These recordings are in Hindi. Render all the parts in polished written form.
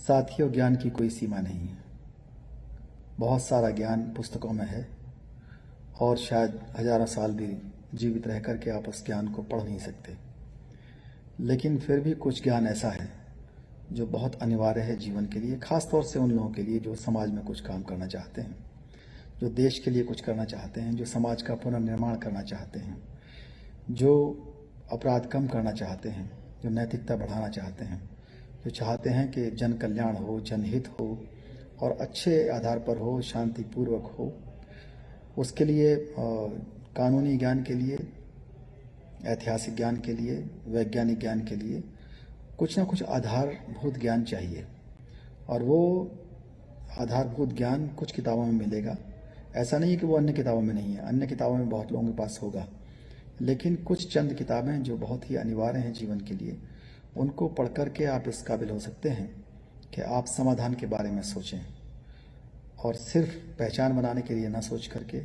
साथियों, ज्ञान की कोई सीमा नहीं है। बहुत सारा ज्ञान पुस्तकों में है और शायद हजारों साल भी जीवित रह कर के आप उस ज्ञान को पढ़ नहीं सकते। लेकिन फिर भी कुछ ज्ञान ऐसा है जो बहुत अनिवार्य है जीवन के लिए, ख़ास तौर से उन लोगों के लिए जो समाज में कुछ काम करना चाहते हैं, जो देश के लिए कुछ करना चाहते हैं, जो समाज का पुनर्निर्माण करना चाहते हैं, जो अपराध कम करना चाहते हैं, जो नैतिकता बढ़ाना चाहते हैं, जो चाहते हैं कि जन कल्याण हो, जनहित हो और अच्छे आधार पर हो, शांतिपूर्वक हो। उसके लिए कानूनी ज्ञान के लिए, ऐतिहासिक ज्ञान के लिए, वैज्ञानिक ज्ञान के लिए कुछ ना कुछ आधारभूत ज्ञान चाहिए। और वो आधारभूत ज्ञान कुछ किताबों में मिलेगा। ऐसा नहीं है कि वो अन्य किताबों में नहीं है, अन्य किताबों में बहुत लोगों के पास होगा। लेकिन कुछ चंद किताबें जो बहुत ही अनिवार्य हैं जीवन के लिए, उनको पढ़ कर के आप इस काबिल हो सकते हैं कि आप समाधान के बारे में सोचें और सिर्फ पहचान बनाने के लिए ना सोच करके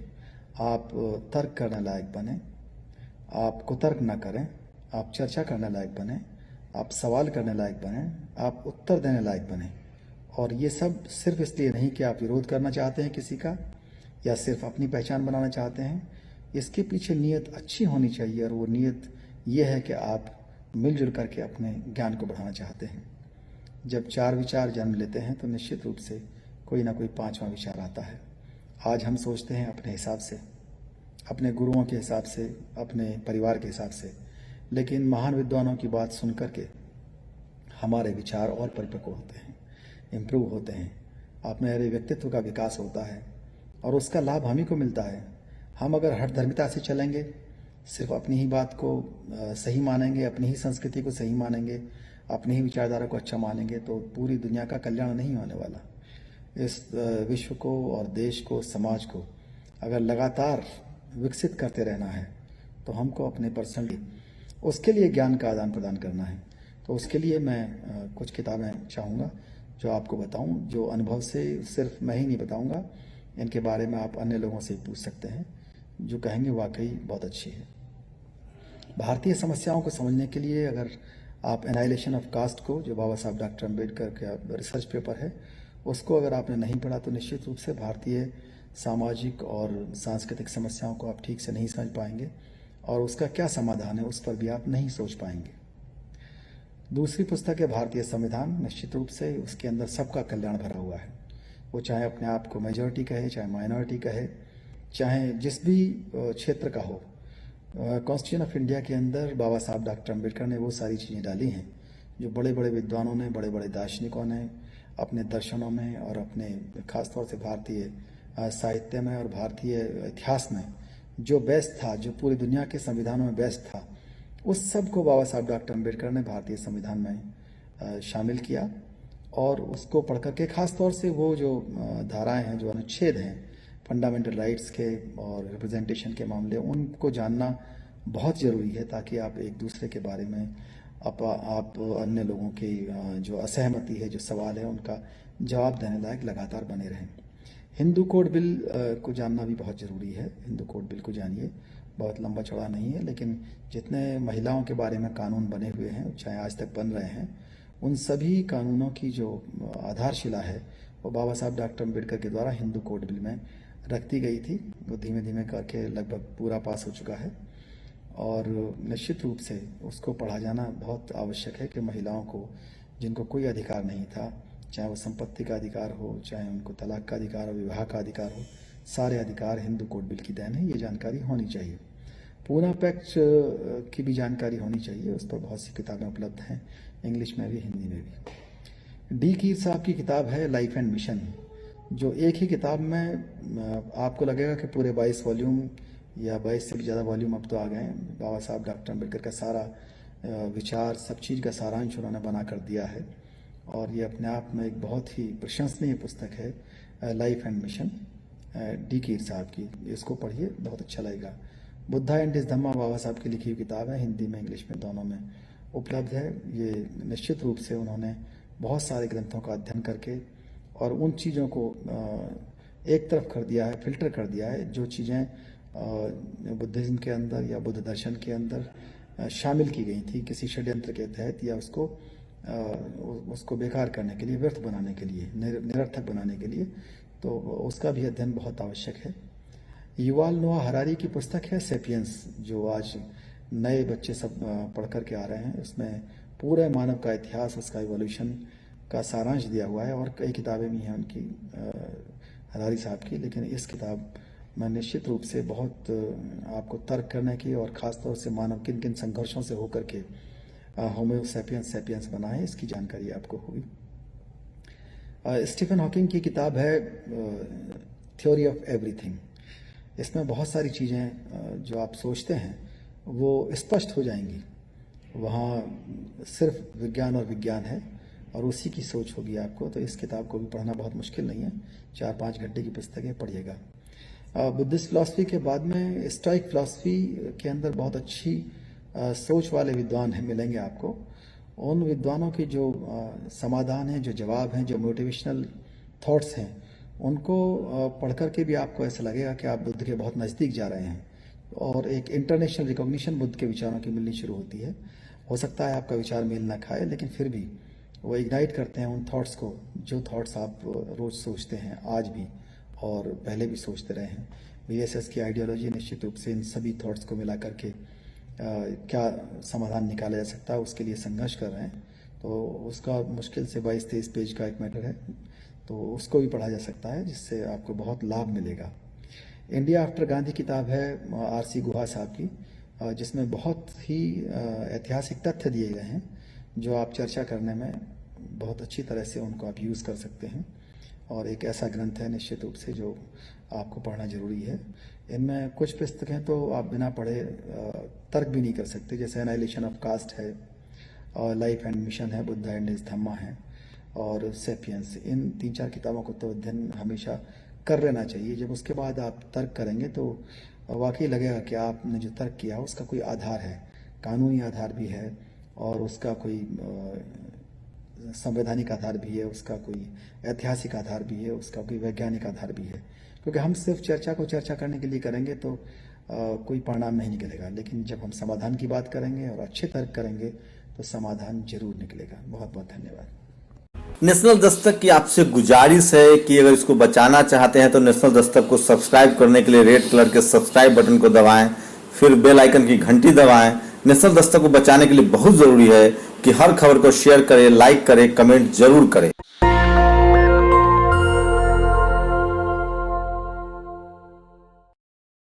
आप तर्क करने लायक बने, आप कुतर्क ना करें, आप चर्चा करने लायक बने, आप सवाल करने लायक बने, आप उत्तर देने लायक बने। और ये सब सिर्फ इसलिए नहीं कि आप विरोध करना चाहते हैं किसी का या सिर्फ अपनी पहचान बनाना चाहते हैं। इसके पीछे नीयत अच्छी होनी चाहिए और वो नीयत ये है कि आप मिलजुल करके अपने ज्ञान को बढ़ाना चाहते हैं। जब चार विचार जन्म लेते हैं तो निश्चित रूप से कोई ना कोई पांचवा विचार आता है। आज हम सोचते हैं अपने हिसाब से, अपने गुरुओं के हिसाब से, अपने परिवार के हिसाब से, लेकिन महान विद्वानों की बात सुन करके हमारे विचार और परिपक्व होते हैं, इम्प्रूव होते हैं, अपने व्यक्तित्व का विकास होता है और उसका लाभ हम ही को मिलता है। हम अगर हठधर्मिता से चलेंगे, सिर्फ अपनी ही बात को सही मानेंगे, अपनी ही संस्कृति को सही मानेंगे, अपनी ही विचारधारा को अच्छा मानेंगे, तो पूरी दुनिया का कल्याण नहीं होने वाला। इस विश्व को और देश को, समाज को अगर लगातार विकसित करते रहना है तो हमको अपने पर्सनली उसके लिए ज्ञान का आदान प्रदान करना है। तो उसके लिए मैं कुछ किताबें चाहूँगा जो आपको बताऊं, जो अनुभव से सिर्फ मैं ही नहीं बताऊंगा, इनके बारे में आप अन्य लोगों से पूछ सकते हैं जो कहेंगे वाकई बहुत अच्छी है। भारतीय समस्याओं को समझने के लिए अगर आप एनाइलेशन ऑफ कास्ट को, जो बाबा साहब डॉक्टर अम्बेडकर का रिसर्च पेपर है, उसको अगर आपने नहीं पढ़ा तो निश्चित रूप से भारतीय सामाजिक और सांस्कृतिक समस्याओं को आप ठीक से नहीं समझ पाएंगे और उसका क्या समाधान है उस पर भी आप नहीं सोच पाएंगे। दूसरी पुस्तक है भारतीय संविधान। निश्चित रूप से उसके अंदर सबका कल्याण भरा हुआ है। वो चाहे अपने आप को मेजॉरिटी कहे, चाहे माइनॉरिटी कहे, चाहे जिस भी क्षेत्र का हो। कॉन्स्टिट्यूशन ऑफ इंडिया के अंदर बाबा साहब डॉक्टर अम्बेडकर ने वो सारी चीज़ें डाली हैं जो बड़े बड़े विद्वानों ने, बड़े बड़े दार्शनिकों ने अपने दर्शनों में और अपने खासतौर से भारतीय साहित्य में और भारतीय इतिहास में जो बेस्ट था, जो पूरी दुनिया के संविधानों में बेस्ट था, उस सब को बाबा साहब डॉक्टर अम्बेडकर ने भारतीय संविधान में शामिल किया। और उसको पढ़ करके खास तौर से वो जो धाराएं हैं, जो अनुच्छेद हैं फंडामेंटल राइट्स के और रिप्रेजेंटेशन के मामले, उनको जानना बहुत ज़रूरी है ताकि आप एक दूसरे के बारे में आप अन्य लोगों की जो असहमति है, जो सवाल है, उनका जवाब देने लायक लगातार बने रहें। हिंदू कोड बिल को जानना भी बहुत ज़रूरी है। हिंदू कोड बिल को जानिए, बहुत लंबा चौड़ा नहीं है, लेकिन जितने महिलाओं के बारे में कानून बने हुए हैं, चाहे आज तक बन रहे हैं, उन सभी कानूनों की जो आधारशिला है वो बाबा साहब डॉक्टर अम्बेडकर के द्वारा हिंदू कोड बिल में रख दी गई थी। वो धीमे धीमे करके लगभग पूरा पास हो चुका है और निश्चित रूप से उसको पढ़ा जाना बहुत आवश्यक है कि महिलाओं को, जिनको कोई अधिकार नहीं था, चाहे वो संपत्ति का अधिकार हो, चाहे उनको तलाक का अधिकार हो, विवाह का अधिकार हो, सारे अधिकार हिंदू कोड बिल की देन है। ये जानकारी होनी चाहिए। पूना पैक्ट की भी जानकारी होनी चाहिए। उस पर बहुत सी किताबें उपलब्ध हैं, इंग्लिश में भी, हिंदी में भी। डी कीर साहब की किताब है लाइफ एंड मिशन, जो एक ही किताब में आपको लगेगा कि पूरे 22 वॉल्यूम या 22 से भी ज़्यादा वॉल्यूम अब तो आ गए हैं। बाबा साहब डॉक्टर अम्बेडकर का सारा विचार, सब चीज़ का सारांश उन्होंने बना कर दिया है और ये अपने आप में एक बहुत ही प्रशंसनीय पुस्तक है, लाइफ एंड मिशन डी कीर साहब की। इसको पढ़िए, बहुत अच्छा लगेगा। बुद्धा एंड हिज धम्मा बाबा साहब की लिखी हुई किताब है, हिंदी में, इंग्लिश में, दोनों में उपलब्ध है। ये निश्चित रूप से उन्होंने बहुत सारे ग्रंथों का अध्ययन करके और उन चीज़ों को एक तरफ कर दिया है, फिल्टर कर दिया है, जो चीज़ें बुद्धिज़्म के अंदर या बुद्ध दर्शन के अंदर शामिल की गई थी किसी षड्यंत्र के तहत, या उसको उसको बेकार करने के लिए, व्यर्थ बनाने के लिए, निरर्थक बनाने के लिए, तो उसका भी अध्ययन बहुत आवश्यक है। युवाल नोआ हरारी की पुस्तक है सेपियंस, जो आज नए बच्चे सब पढ़ कर के आ रहे हैं। इसमें पूरे मानव का इतिहास, उसका इवोल्यूशन का सारांश दिया हुआ है, और कई किताबें भी हैं उनकी, हरारी साहब की, लेकिन इस किताब में निश्चित रूप से बहुत आपको तर्क करने की, और ख़ासतौर से मानव किन किन संघर्षों से होकर के होमो सेपियंस बना है, इसकी जानकारी आपको होगी। स्टीफन हॉकिंग की किताब है थ्योरी ऑफ एवरीथिंग। इसमें बहुत सारी चीज़ें जो आप सोचते हैं वो स्पष्ट हो जाएंगी। वहाँ सिर्फ विज्ञान और विज्ञान है, और उसी की सोच होगी आपको। तो इस किताब को भी पढ़ना बहुत मुश्किल नहीं है, 4-5 घंटे की पुस्तक है, पढ़िएगा। बुद्धिस्ट फिलॉसफी के बाद में स्टोइक फिलॉसफी के अंदर बहुत अच्छी सोच वाले विद्वान हैं, मिलेंगे आपको। उन विद्वानों की जो समाधान हैं, जो जवाब हैं, जो मोटिवेशनल थॉट्स हैं, उनको पढ़ कर के भी आपको ऐसा लगेगा कि आप बुद्ध के बहुत नज़दीक जा रहे हैं, और एक इंटरनेशनल रिकॉग्निशन बुद्ध के विचारों की मिलनी शुरू होती है। हो सकता है आपका विचार मेल ना खाए, लेकिन फिर भी वो इग्नाइट करते हैं उन थॉट्स को, जो थॉट्स आप रोज़ सोचते हैं आज भी, और पहले भी सोचते रहे हैं। BSS की आइडियोलॉजी निश्चित रूप से इन सभी थॉट्स को मिला करके क्या समाधान निकाला जा सकता है, उसके लिए संघर्ष कर रहे हैं। तो उसका मुश्किल से 22-23 पेज का एक मैटर है, तो उसको भी पढ़ा जा सकता है, जिससे आपको बहुत लाभ मिलेगा। इंडिया आफ्टर गांधी किताब है RC गुहा साहब की, जिसमें बहुत ही ऐतिहासिक तथ्य दिए गए हैं, जो आप चर्चा करने में बहुत अच्छी तरह से उनको आप यूज़ कर सकते हैं। और एक ऐसा ग्रंथ है निश्चित रूप से जो आपको पढ़ना जरूरी है। इनमें कुछ पुस्तकें तो आप बिना पढ़े तर्क भी नहीं कर सकते, जैसे एनाइलेशन ऑफ कास्ट है, और लाइफ एंड मिशन है, बुद्धा एंड हिज धम्मा है, और सेपियंस। इन 3-4 किताबों को तो अध्ययन हमेशा कर लेना चाहिए। जब उसके बाद आप तर्क करेंगे तो वाकई लगेगा कि आपने जो तर्क किया उसका कोई आधार है, कानूनी आधार भी है, और उसका कोई संवैधानिक आधार भी है, उसका कोई ऐतिहासिक आधार भी है, उसका कोई वैज्ञानिक आधार भी है। क्योंकि हम सिर्फ चर्चा को चर्चा करने के लिए करेंगे तो कोई परिणाम नहीं निकलेगा, लेकिन जब हम समाधान की बात करेंगे और अच्छे तर्क करेंगे तो समाधान जरूर निकलेगा। बहुत बहुत धन्यवाद। नेशनल दस्तक की आपसे गुजारिश है कि अगर इसको बचाना चाहते हैं तो नेशनल दस्तक को सब्सक्राइब करने के लिए रेड कलर के सब्सक्राइब बटन को दबाएं, फिर बेल आइकन की घंटी दबाएं। नेशनल दस्तक को बचाने के लिए बहुत जरूरी है कि हर खबर को शेयर करें, लाइक करें, कमेंट जरूर करें।